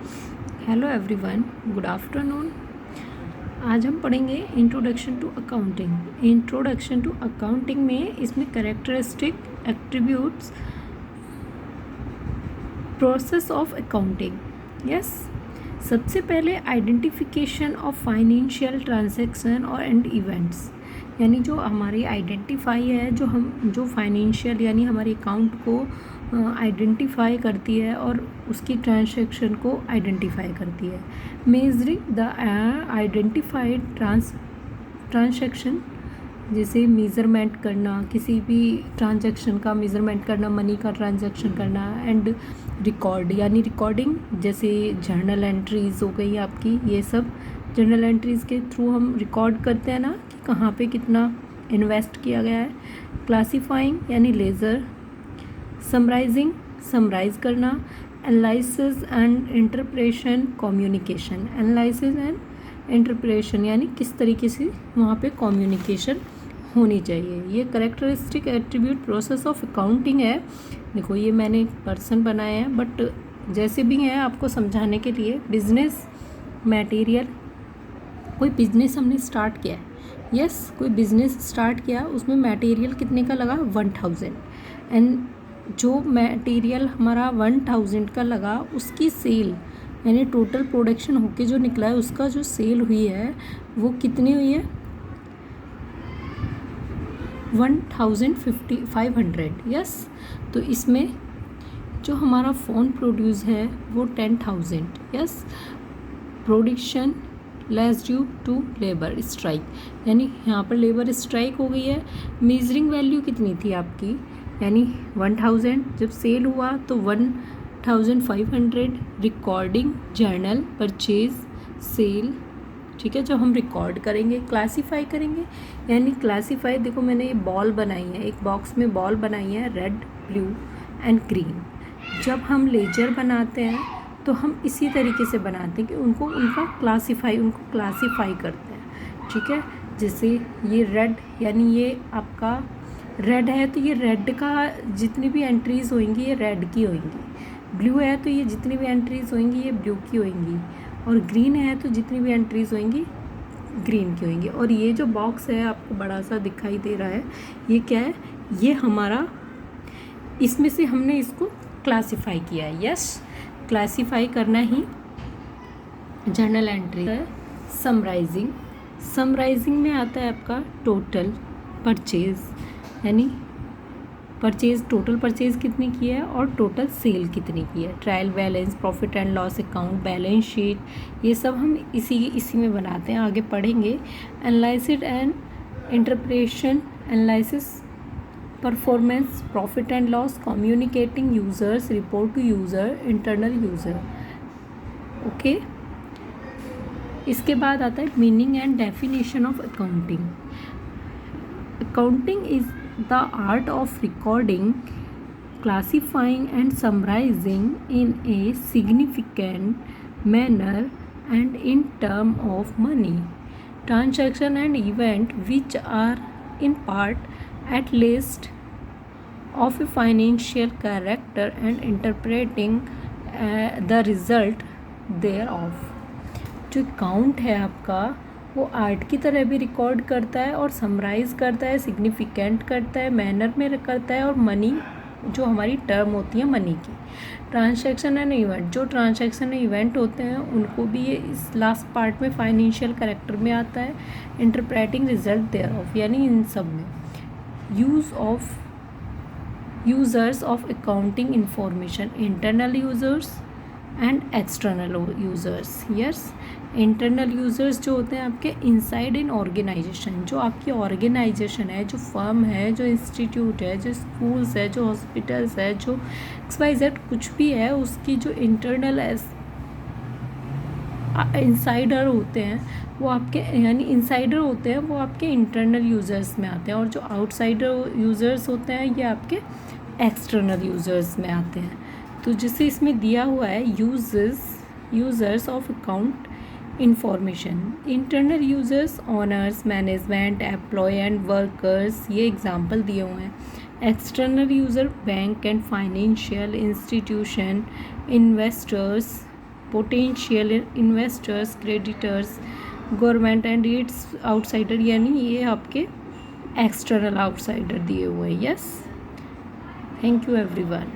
Hello everyone, good afternoon. आज हम पढ़ेंगे introduction to accounting. Introduction to accounting में इसमें characteristic, attributes, process of accounting. Yes, सबसे पहले आइडेंटिफिकेशन ऑफ फाइनेंशियल ट्रांजैक्शन और एंड इवेंट्स, यानी जो हमारी आइडेंटिफाई है, जो फाइनेंशियल यानी हमारे अकाउंट को आइडेंटिफाई करती है और उसकी ट्रांजैक्शन को आइडेंटिफाई करती है। मेजरिंग द आइडेंटिफाइड ट्रांजैक्शन, जैसे मेज़रमेंट करना, किसी भी ट्रांजैक्शन का मेज़रमेंट करना, मनी का ट्रांजैक्शन करना। एंड रिकॉर्ड यानी रिकॉर्डिंग, जैसे जर्नल एंट्रीज़ हो गई आपकी, ये सब जर्नल एंट्रीज़ के थ्रू हम रिकॉर्ड करते हैं ना कि कहाँ पे कितना इन्वेस्ट किया गया है। क्लासीफाइंग यानी लेज़र, समराइजिंग समराइज करना, analysis and interpretation, communication. Analysis and interpretation यानी किस तरीके से वहाँ पे कम्युनिकेशन होनी चाहिए। ये characteristic attribute process of accounting है। देखो ये मैंने एक पर्सन बनाया है, बट जैसे भी है आपको समझाने के लिए। बिजनेस मटेरियल, कोई बिजनेस हमने स्टार्ट किया है। यस, कोई बिजनेस स्टार्ट किया, उसमें मटेरियल कितने का लगा, 1000। एंड जो मटेरियल हमारा 1000 का लगा, उसकी सेल यानी टोटल प्रोडक्शन होके जो निकला है, उसका जो सेल हुई है वो कितनी हुई है, 1500। यस, तो इसमें जो हमारा फ़ोन प्रोड्यूस है वो 10,000। Yes, production less due to labour strike, यानी यहाँ पर लेबर स्ट्राइक हो गई है। मेजरिंग वैल्यू कितनी थी आपकी, यानी 1000, जब सेल हुआ तो 1500। रिकॉर्डिंग जर्नल परचेज सेल, ठीक है, जो हम रिकॉर्ड करेंगे। क्लासीफाई करेंगे, यानी क्लासीफाई, देखो मैंने ये बॉल बनाई है, एक बॉक्स में बॉल बनाई है, रेड, ब्लू एंड ग्रीन। जब हम लेजर बनाते हैं तो हम इसी तरीके से बनाते हैं कि उनको क्लासीफाई करते हैं, ठीक है। जैसे ये रेड, यानी ये आपका रेड है तो ये रेड का जितनी भी एंट्रीज़ होंगी ये रेड की होंगी। ब्लू है तो ये जितनी भी एंट्रीज़ होंगी ये ब्लू की होंगी। और ग्रीन है तो जितनी भी एंट्रीज़ होंगी ग्रीन की होंगी। और ये जो बॉक्स है आपको बड़ा सा दिखाई दे रहा है, ये क्या है, ये हमारा, इसमें से हमने इसको क्लासीफाई किया है। यस, क्लासीफाई करना ही जर्नल एंट्री है। समराइजिंग में आता है आपका टोटल परचेज़, यानी टोटल परचेज़ कितनी की है और टोटल सेल कितनी की है। Trial balance, profit and loss account, balance sheet, ये सब हम इसी में बनाते हैं, आगे पढ़ेंगे। Analysis and interpretation, analysis, performance, profit and loss, communicating users, report to user, internal user. Okay, इसके बाद आता है meaning and definition of accounting. Accounting is the art of recording, classifying and summarizing in a significant manner and in term of money, transaction and event which are in part at least of a financial character and interpreting the result thereof। जो account है आपका वो art की तरह भी record करता है और समराइज़ करता है, सिग्निफिकेंट करता है, मैनर में करता है, और मनी जो हमारी टर्म होती है मनी की। ट्रांजैक्शन एंड इवेंट, जो ट्रांजैक्शन एंड इवेंट होते हैं उनको भी ये इस लास्ट पार्ट में फाइनेंशियल कैरेक्टर में आता है। इंटरप्रेटिंग रिजल्ट देयर ऑफ, यानी इन सब में users of accounting information, internal users and external users. Yes, internal users जो होते हैं आपके इनसाइड इन ऑर्गेनाइजेशन, जो आपकी ऑर्गेनाइजेशन है, जो फर्म है, जो इंस्टीट्यूट है, जो स्कूल्स है, जो हॉस्पिटल्स है, जो XYZ कुछ भी है, उसकी जो इंटरनल इंसाइडर होते हैं वो आपके, यानी इंसाइडर होते हैं वो आपके इंटरनल यूज़र्स में आते हैं, और जो आउटसाइडर यूज़र्स होते हैं ये आपके एक्सटर्नल यूज़र्स में आते हैं। तो जैसे इसमें दिया हुआ है users of account information, internal users, owners, management, employ and workers, ये एग्जांपल दिए हुए हैं। external user bank and financial institution, investors, potential investors, creditors, government and it's outsider, यानी ये आपके एक्सटर्नल आउटसाइडर दिए हुए हैं। Yes, thank you everyone.